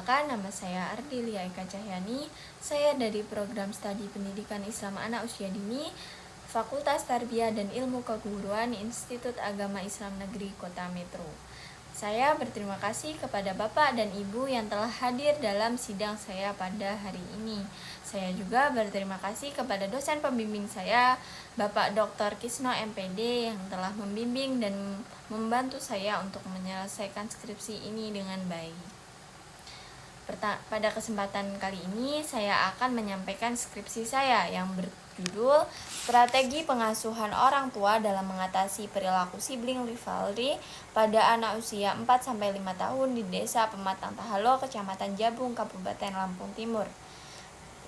Perkenalkan, nama saya Ardilia Eka Cahyani. Saya dari program studi pendidikan Islam anak usia dini, Fakultas Tarbiyah dan Ilmu Keguruan Institut Agama Islam Negeri Kota Metro. Saya berterima kasih kepada Bapak dan Ibu yang telah hadir dalam sidang saya pada hari ini. Saya juga berterima kasih kepada dosen pembimbing saya, Bapak Dr. Kisno MPD, yang telah membimbing dan membantu saya untuk menyelesaikan skripsi ini dengan baik. Pada kesempatan kali ini saya akan menyampaikan skripsi saya yang berjudul Strategi Pengasuhan Orang Tua dalam Mengatasi Perilaku Sibling Rivalry pada anak usia 4-5 tahun di Desa Pematang Tahalo, Kecamatan Jabung, Kabupaten Lampung Timur.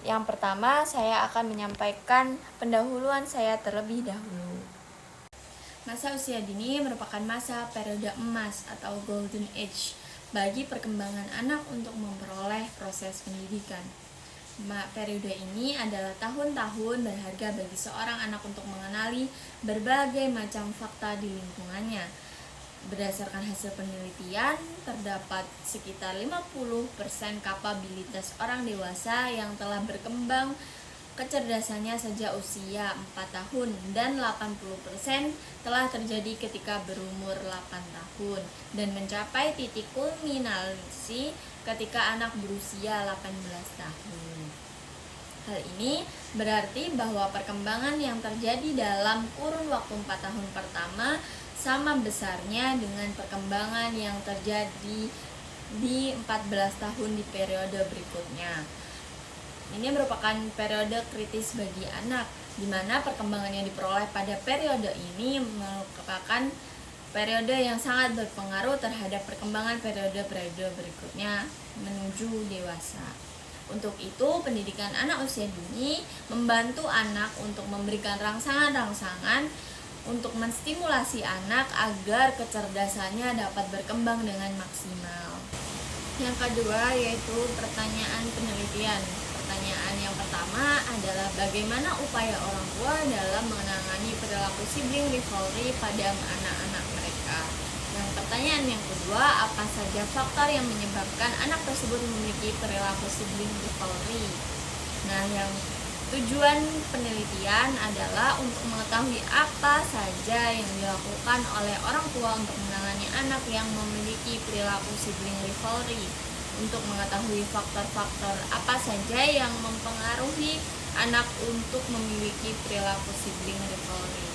Yang pertama, saya akan menyampaikan pendahuluan saya terlebih dahulu. Masa usia dini merupakan masa periode emas atau golden age bagi perkembangan anak untuk memperoleh proses pendidikan. Periode ini adalah tahun-tahun berharga bagi seorang anak untuk mengenali berbagai macam fakta di lingkungannya. Berdasarkan hasil penelitian, terdapat sekitar 50% kapabilitas orang dewasa yang telah berkembang kecerdasannya sejak usia 4 tahun dan 80% telah terjadi ketika berumur 8 tahun dan mencapai titik kulminasi ketika anak berusia 18 tahun. Hal ini berarti bahwa perkembangan yang terjadi dalam kurun waktu 4 tahun pertama sama besarnya dengan perkembangan yang terjadi di 14 tahun di periode berikutnya. Ini merupakan periode kritis bagi anak, di mana perkembangan yang diperoleh pada periode ini merupakan periode yang sangat berpengaruh terhadap perkembangan periode-periode berikutnya menuju dewasa. Untuk itu, pendidikan anak usia dini membantu anak untuk memberikan rangsangan-rangsangan untuk menstimulasi anak agar kecerdasannya dapat berkembang dengan maksimal. Yang kedua yaitu pertanyaan penelitian. Pertanyaan yang pertama adalah bagaimana upaya orang tua dalam menangani perilaku sibling rivalry pada anak-anak mereka. Yang pertanyaan yang kedua, apa saja faktor yang menyebabkan anak tersebut memiliki perilaku sibling rivalry? Nah, yang tujuan penelitian adalah untuk mengetahui apa saja yang dilakukan oleh orang tua untuk menangani anak yang memiliki perilaku sibling rivalry. Untuk mengetahui faktor-faktor apa saja yang mempengaruhi anak untuk memiliki perilaku sibling rivalry.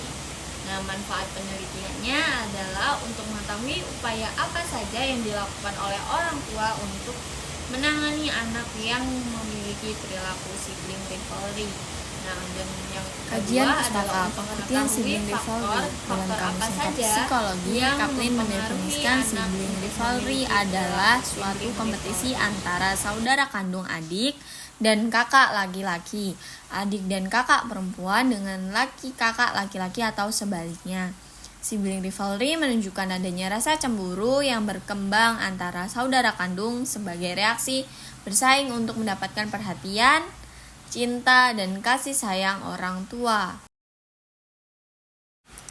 Nah, manfaat penelitiannya adalah untuk mengetahui upaya apa saja yang dilakukan oleh orang tua untuk menangani anak yang memiliki perilaku sibling rivalry. Nah, dan yang Kajian pustaka pengertian sibling rivalry dalam kamus singkat psikologi, Kaplan mendefinisikan sibling rivalry adalah suatu kompetisi antara saudara kandung adik dan kakak laki-laki, adik dan kakak perempuan dengan kakak laki-laki atau sebaliknya. Sibling rivalry menunjukkan adanya rasa cemburu yang berkembang antara saudara kandung sebagai reaksi bersaing untuk mendapatkan perhatian, cinta, dan kasih sayang orang tua.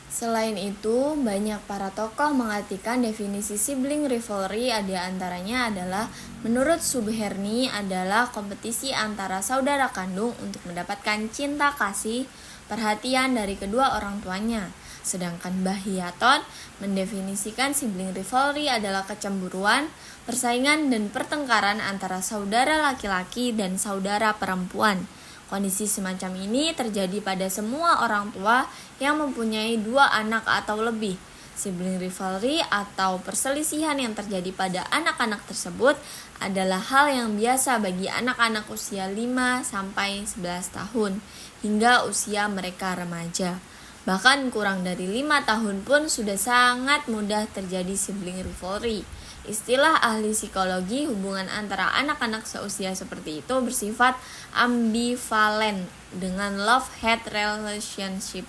Selain itu, banyak para tokoh mengartikan definisi sibling rivalry, ada antaranya adalah menurut Subherni adalah kompetisi antara saudara kandung untuk mendapatkan cinta kasih, perhatian dari kedua orang tuanya. Sedangkan Bahiaton mendefinisikan sibling rivalry adalah kecemburuan, persaingan, dan pertengkaran antara saudara laki-laki dan saudara perempuan. Kondisi semacam ini terjadi pada semua orang tua yang mempunyai 2 anak atau lebih. Sibling rivalry atau perselisihan yang terjadi pada anak-anak tersebut adalah hal yang biasa bagi anak-anak usia 5-11 tahun hingga usia mereka remaja. Bahkan kurang dari 5 tahun pun sudah sangat mudah terjadi sibling rivalry. Istilah ahli psikologi hubungan antara anak-anak seusia seperti itu bersifat ambivalen dengan love-hate relationship.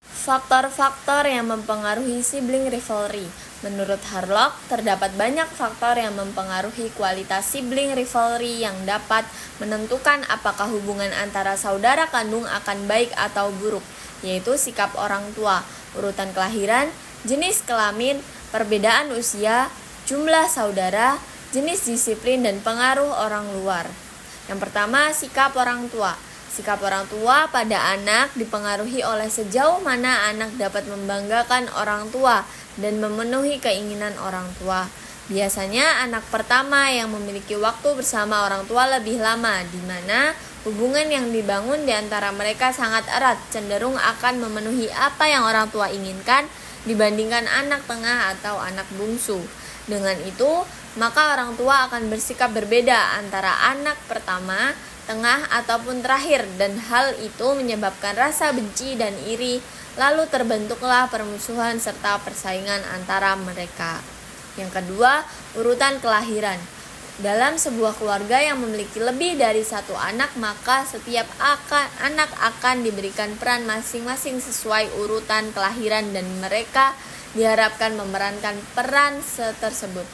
Faktor-faktor yang mempengaruhi sibling rivalry. Menurut Harlock, terdapat banyak faktor yang mempengaruhi kualitas sibling rivalry yang dapat menentukan apakah hubungan antara saudara kandung akan baik atau buruk, yaitu sikap orang tua, urutan kelahiran, jenis kelamin, perbedaan usia, jumlah saudara, Jenis disiplin dan pengaruh orang luar. Yang pertama, sikap orang tua. Sikap orang tua pada anak dipengaruhi oleh sejauh mana anak dapat membanggakan orang tua dan memenuhi keinginan orang tua. Biasanya anak pertama yang memiliki waktu bersama orang tua lebih lama, di mana hubungan yang dibangun di antara mereka sangat erat, cenderung akan memenuhi apa yang orang tua inginkan dibandingkan anak tengah atau anak bungsu. Dengan itu, maka orang tua akan bersikap berbeda antara anak pertama, tengah, ataupun terakhir, dan hal itu menyebabkan rasa benci dan iri, lalu terbentuklah permusuhan serta persaingan antara mereka. Yang kedua, urutan kelahiran. Dalam sebuah keluarga yang memiliki lebih dari satu anak, maka setiap anak akan diberikan peran masing-masing sesuai urutan kelahiran dan mereka diharapkan memerankan peran tersebut.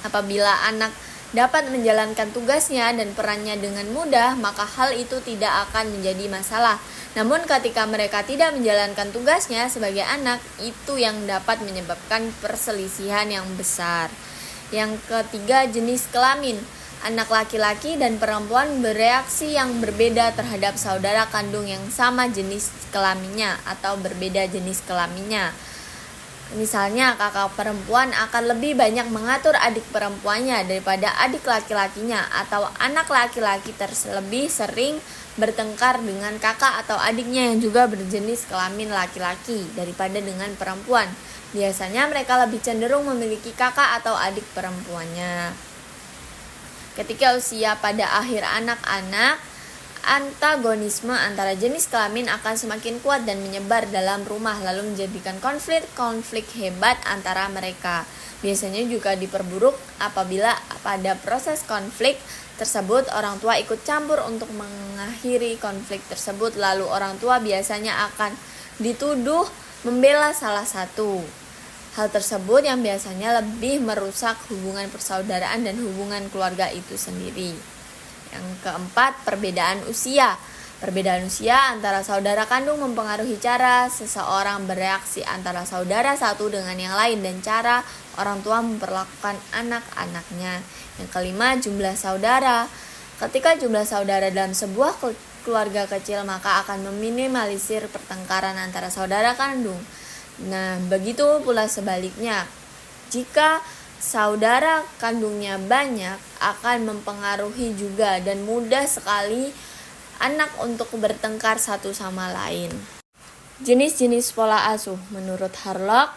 Apabila anak dapat menjalankan tugasnya dan perannya dengan mudah, maka hal itu tidak akan menjadi masalah. Namun ketika mereka tidak menjalankan tugasnya sebagai anak, itu yang dapat menyebabkan perselisihan yang besar. Yang ketiga, jenis kelamin. Anak laki-laki dan perempuan bereaksi yang berbeda terhadap saudara kandung yang sama jenis kelaminnya atau berbeda jenis kelaminnya. Misalnya, kakak perempuan akan lebih banyak mengatur adik perempuannya daripada adik laki-lakinya, atau anak laki-laki lebih sering bertengkar dengan kakak atau adiknya yang juga berjenis kelamin laki-laki daripada dengan perempuan. Biasanya mereka lebih cenderung memiliki kakak atau adik perempuannya. Ketika usia pada akhir anak-anak, antagonisme antara jenis kelamin akan semakin kuat dan menyebar dalam rumah, lalu menjadikan konflik hebat antara mereka. Biasanya juga diperburuk apabila pada proses konflik tersebut orang tua ikut campur untuk mengakhiri konflik tersebut, lalu orang tua biasanya akan dituduh membela salah satu. Hal tersebut yang biasanya lebih merusak hubungan persaudaraan dan hubungan keluarga itu sendiri. Yang keempat, perbedaan usia. Perbedaan usia antara saudara kandung mempengaruhi cara seseorang bereaksi antara saudara satu dengan yang lain dan cara orang tua memperlakukan anak-anaknya. Yang kelima, jumlah saudara. Ketika jumlah saudara dalam sebuah keluarga kecil, maka akan meminimalisir pertengkaran antara saudara kandung. Nah, begitu pula sebaliknya. Jika saudara kandungnya banyak, akan mempengaruhi juga dan mudah sekali anak untuk bertengkar satu sama lain. Jenis-jenis pola asuh. Menurut Harlock,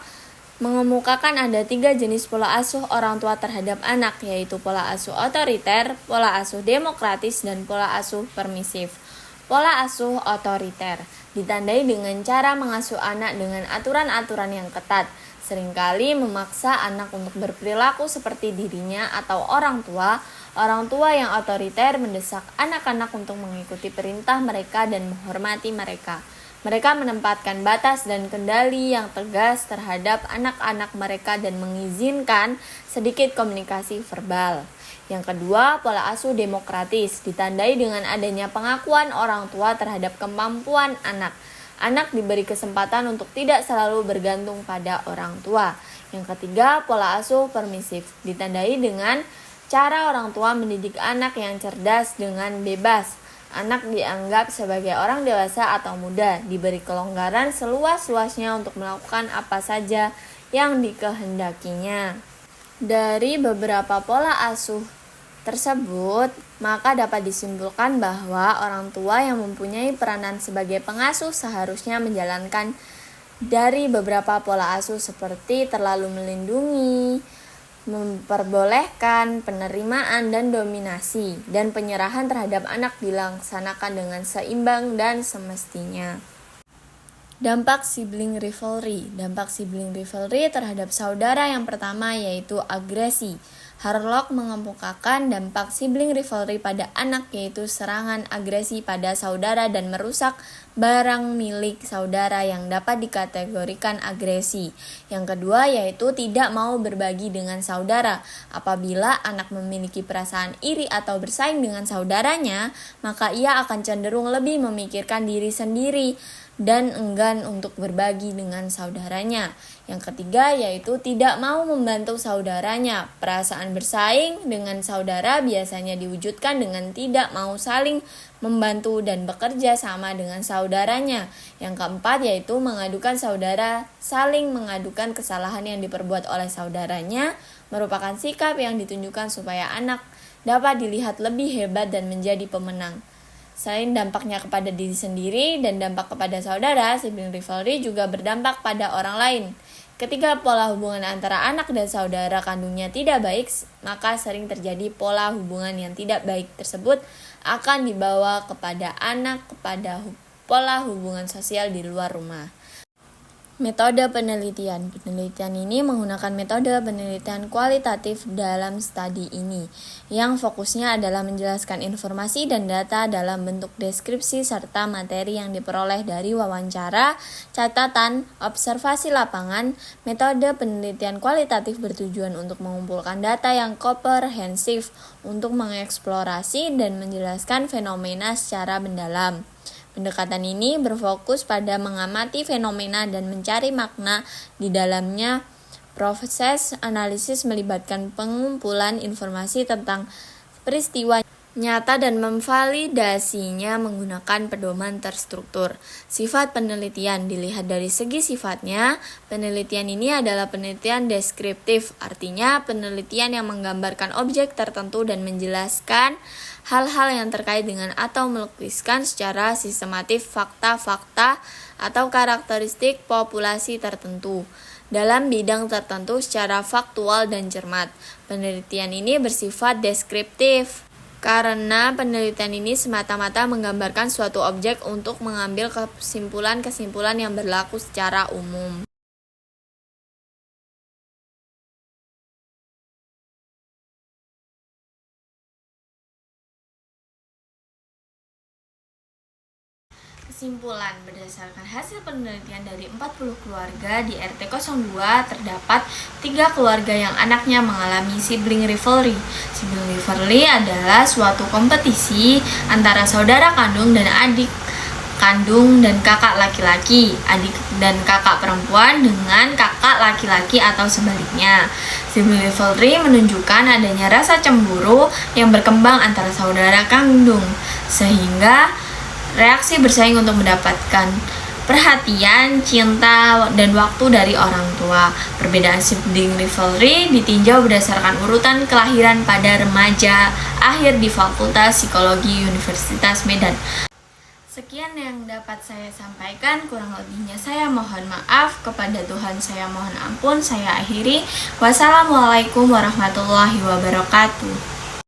mengemukakan ada 3 jenis pola asuh orang tua terhadap anak, yaitu pola asuh otoriter, pola asuh demokratis, dan pola asuh permisif. Pola asuh otoriter ditandai dengan cara mengasuh anak dengan aturan-aturan yang ketat, seringkali memaksa anak untuk berperilaku seperti dirinya atau orang tua. Orang tua yang otoriter mendesak anak-anak untuk mengikuti perintah mereka dan menghormati mereka. Mereka menempatkan batas dan kendali yang tegas terhadap anak-anak mereka dan mengizinkan sedikit komunikasi verbal. Yang kedua, pola asuh demokratis ditandai dengan adanya pengakuan orang tua terhadap kemampuan anak. Anak diberi kesempatan untuk tidak selalu bergantung pada orang tua. Yang ketiga, pola asuh permisif ditandai dengan cara orang tua mendidik anak yang cerdas dengan bebas. Anak dianggap sebagai orang dewasa atau muda, diberi kelonggaran seluas-luasnya untuk melakukan apa saja yang dikehendakinya. Dari beberapa pola asuh tersebut, maka dapat disimpulkan bahwa orang tua yang mempunyai peranan sebagai pengasuh seharusnya menjalankan dari beberapa pola asuh seperti terlalu melindungi, memperbolehkan, penerimaan dan dominasi, dan penyerahan terhadap anak dilaksanakan dengan seimbang dan semestinya. Dampak sibling rivalry. Dampak sibling rivalry terhadap saudara yang pertama yaitu agresi. Harlock mengemukakan dampak sibling rivalry pada anak yaitu serangan agresi pada saudara dan merusak barang milik saudara yang dapat dikategorikan agresi. Yang kedua yaitu tidak mau berbagi dengan saudara. Apabila anak memiliki perasaan iri atau bersaing dengan saudaranya, maka ia akan cenderung lebih memikirkan diri sendiri dan enggan untuk berbagi dengan saudaranya. Yang ketiga yaitu tidak mau membantu saudaranya. Perasaan bersaing dengan saudara biasanya diwujudkan dengan tidak mau saling membantu dan bekerja sama dengan saudaranya. Yang keempat yaitu mengadukan saudara. Saling mengadukan kesalahan yang diperbuat oleh saudaranya merupakan sikap yang ditunjukkan supaya anak dapat dilihat lebih hebat dan menjadi pemenang. Selain dampaknya kepada diri sendiri dan dampak kepada saudara, sibling rivalry juga berdampak pada orang lain. Ketika pola hubungan antara anak dan saudara kandungnya tidak baik, maka sering terjadi pola hubungan yang tidak baik tersebut akan dibawa kepada anak kepada pola hubungan sosial di luar rumah. Metode penelitian. Penelitian ini menggunakan metode penelitian kualitatif dalam studi ini, yang fokusnya adalah menjelaskan informasi dan data dalam bentuk deskripsi serta materi yang diperoleh dari wawancara, catatan, observasi lapangan. Metode penelitian kualitatif bertujuan untuk mengumpulkan data yang komprehensif untuk mengeksplorasi dan menjelaskan fenomena secara mendalam. Pendekatan ini berfokus pada mengamati fenomena dan mencari makna di dalamnya. Proses analisis melibatkan pengumpulan informasi tentang peristiwa nyata dan memvalidasinya menggunakan pedoman terstruktur. Sifat penelitian dilihat dari segi sifatnya. Penelitian ini adalah penelitian deskriptif, artinya penelitian yang menggambarkan objek tertentu dan menjelaskan hal-hal yang terkait dengan atau melukiskan secara sistematif fakta-fakta atau karakteristik populasi tertentu dalam bidang tertentu secara faktual dan cermat. Penelitian ini bersifat deskriptif karena penelitian ini semata-mata menggambarkan suatu objek untuk mengambil kesimpulan-kesimpulan yang berlaku secara umum. Kesimpulan, berdasarkan hasil penelitian dari 40 keluarga di RT 02 terdapat 3 keluarga yang anaknya mengalami sibling rivalry. Sibling rivalry adalah suatu kompetisi antara saudara kandung dan adik kandung dan kakak laki-laki, adik dan kakak perempuan dengan kakak laki-laki atau sebaliknya. Sibling rivalry menunjukkan adanya rasa cemburu yang berkembang antara saudara kandung, sehingga reaksi bersaing untuk mendapatkan perhatian, cinta, dan waktu dari orang tua. Perbedaan sibling rivalry ditinjau berdasarkan urutan kelahiran pada remaja akhir di Fakultas Psikologi Universitas Medan. Sekian yang dapat saya sampaikan, kurang lebihnya saya mohon maaf, kepada Tuhan saya mohon ampun. Saya akhiri. Wassalamualaikum warahmatullahi wabarakatuh.